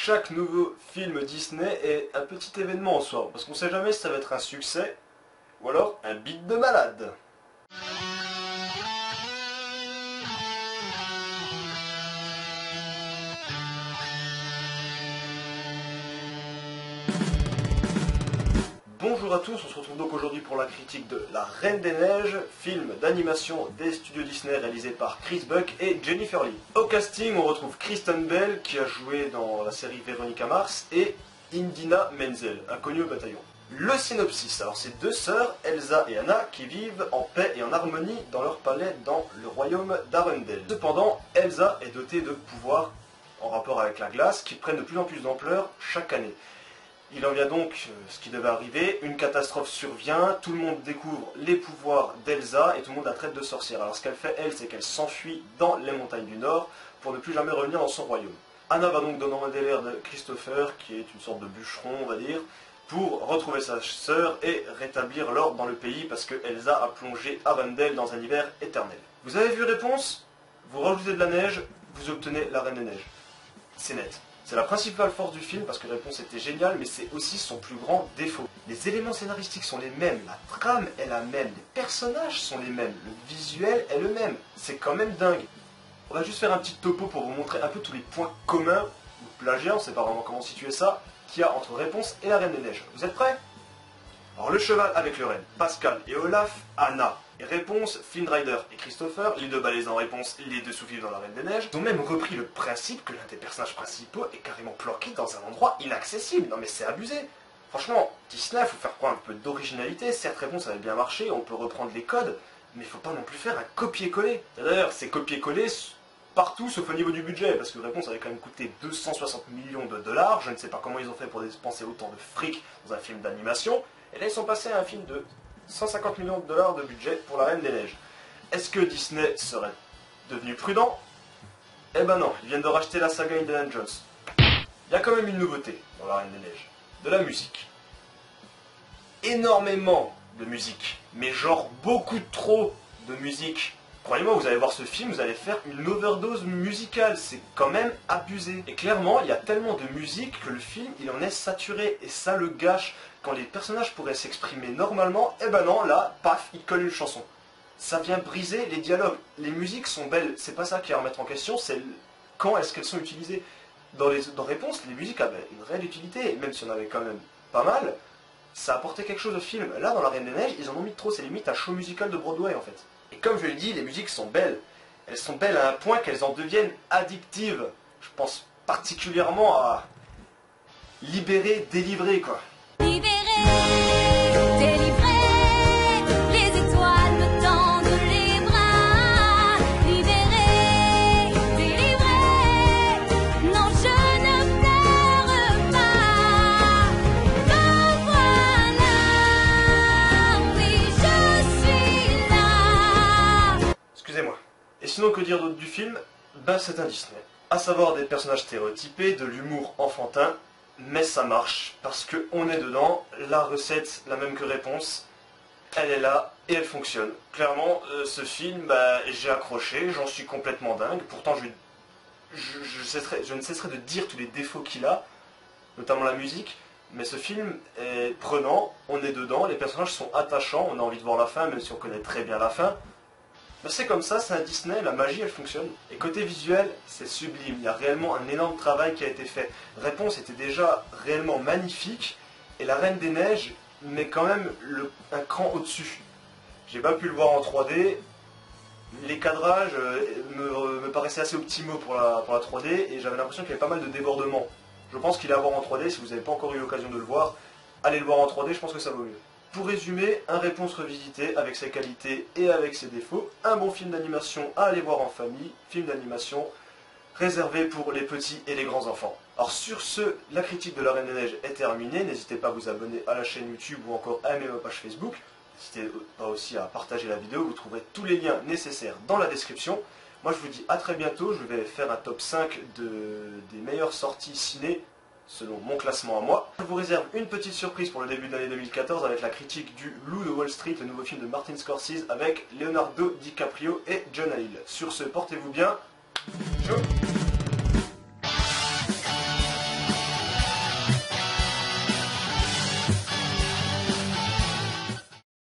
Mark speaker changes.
Speaker 1: chaque nouveau film Disney est un petit événement en soi, parce qu'on sait jamais si ça va être un succès, ou alors un beat de malade. Bonjour à tous, on se retrouve donc aujourd'hui pour la critique de La Reine des Neiges, film d'animation des studios Disney réalisé par Chris Buck et Jennifer Lee. Au casting, on retrouve Kristen Bell qui a joué dans la série Véronica Mars et Idina Menzel, inconnue au bataillon. Le synopsis, alors c'est deux sœurs, Elsa et Anna, qui vivent en paix et en harmonie dans leur palais dans le royaume d'Arendelle. Cependant, Elsa est dotée de pouvoirs en rapport avec la glace qui prennent de plus en plus d'ampleur chaque année. Il en vient donc ce qui devait arriver, une catastrophe survient, tout le monde découvre les pouvoirs d'Elsa et tout le monde la traite de sorcière. Alors ce qu'elle fait, elle, c'est qu'elle s'enfuit dans les montagnes du Nord pour ne plus jamais revenir dans son royaume. Anna va donc demander l'aide de Christopher, qui est une sorte de bûcheron, on va dire, pour retrouver sa sœur et rétablir l'ordre dans le pays parce que Elsa a plongé Arendelle dans un hiver éternel. Vous avez vu réponse? Vous rajoutez de la neige, vous obtenez la Reine des Neiges. C'est net. C'est la principale force du film parce que la réponse était géniale, mais c'est aussi son plus grand défaut. Les éléments scénaristiques sont les mêmes, la trame est la même, les personnages sont les mêmes, le visuel est le même. C'est quand même dingue. On va juste faire un petit topo pour vous montrer un peu tous les points communs, ou plagiat, on ne sait pas vraiment comment situer ça, qu'il y a entre Réponse et la Reine des Neiges. Vous êtes prêts? Alors le cheval avec le renne, Pascal et Olaf, Anna. Et Réponse, Flynn Rider et Christopher, les deux balais en Réponse, les deux sous-vivent dans la Reine des Neiges. Ils ont même repris le principe que l'un des personnages principaux est carrément planqué dans un endroit inaccessible. Non mais c'est abusé. Franchement, Disney, il faut faire prendre un peu d'originalité. Certes, Réponse avait bien marché, on peut reprendre les codes, mais il faut pas non plus faire un copier-coller. D'ailleurs, c'est copier-coller partout sauf au niveau du budget, parce que Réponse avait quand même coûté 260 millions de dollars. Je ne sais pas comment ils ont fait pour dépenser autant de fric dans un film d'animation. Et là, ils sont passés à un film de 150 millions de dollars de budget pour la Reine des Neiges. Est-ce que Disney serait devenu prudent? Eh ben non, ils viennent de racheter la saga Indiana Jones. Il y a quand même une nouveauté dans la Reine des Neiges. De la musique. Énormément de musique. Mais genre beaucoup trop de musique. Croyez-moi, vous allez voir ce film, vous allez faire une overdose musicale. C'est quand même abusé. Et clairement, il y a tellement de musique que le film, il en est saturé. Et ça le gâche. Quand les personnages pourraient s'exprimer normalement, eh ben non, là, paf, ils collent une chanson. Ça vient briser les dialogues. Les musiques sont belles, c'est pas ça qui est à remettre en question, c'est quand est-ce qu'elles sont utilisées. Dans Réponse, les musiques avaient une réelle utilité, même si on avait quand même pas mal, ça apportait quelque chose au film. Là, dans La Reine des Neiges, ils en ont mis trop, c'est limite un show musical de Broadway en fait. Et comme je l'ai dit, les musiques sont belles. Elles sont belles à un point qu'elles en deviennent addictives. Je pense particulièrement à Libérer, Délivrer, quoi.
Speaker 2: Délivré, les étoiles me tendent les bras. Libéré, délivré, non je ne pleure pas. Me voilà, oui je suis là.
Speaker 1: Excusez-moi. Et sinon, que dire d'autre du film? Ben c'est un Disney. À savoir des personnages stéréotypés, de l'humour enfantin, mais ça marche, parce qu'on est dedans, la recette, la même que Réponse, elle est là, et elle fonctionne. Clairement, ce film, bah, j'ai accroché, j'en suis complètement dingue, pourtant je ne cesserai de dire tous les défauts qu'il a, notamment la musique, mais ce film est prenant, on est dedans, les personnages sont attachants, on a envie de voir la fin, même si on connaît très bien la fin. Mais c'est comme ça, c'est un Disney, la magie elle fonctionne. Et côté visuel, c'est sublime, il y a réellement un énorme travail qui a été fait. Réponse était déjà réellement magnifique, et La Reine des Neiges met quand même un cran au-dessus. J'ai pas pu le voir en 3D, les cadrages me paraissaient assez optimaux pour la 3D, et j'avais l'impression qu'il y avait pas mal de débordements. Je pense qu'il est à voir en 3D, si vous n'avez pas encore eu l'occasion de le voir, allez le voir en 3D, je pense que ça vaut mieux. Pour résumer, un Réponse revisité avec ses qualités et avec ses défauts, un bon film d'animation à aller voir en famille, film d'animation réservé pour les petits et les grands enfants. Alors sur ce, la critique de La Reine des Neiges est terminée, n'hésitez pas à vous abonner à la chaîne YouTube ou encore à aimer ma page Facebook, n'hésitez pas aussi à partager la vidéo, vous trouverez tous les liens nécessaires dans la description. Moi je vous dis à très bientôt, je vais faire un top 5 des meilleures sorties ciné selon mon classement à moi. Je vous réserve une petite surprise pour le début de l'année 2014 avec la critique du Loup de Wall Street, le nouveau film de Martin Scorsese avec Leonardo DiCaprio et Jonah Hill. Sur ce, portez-vous bien. Ciao.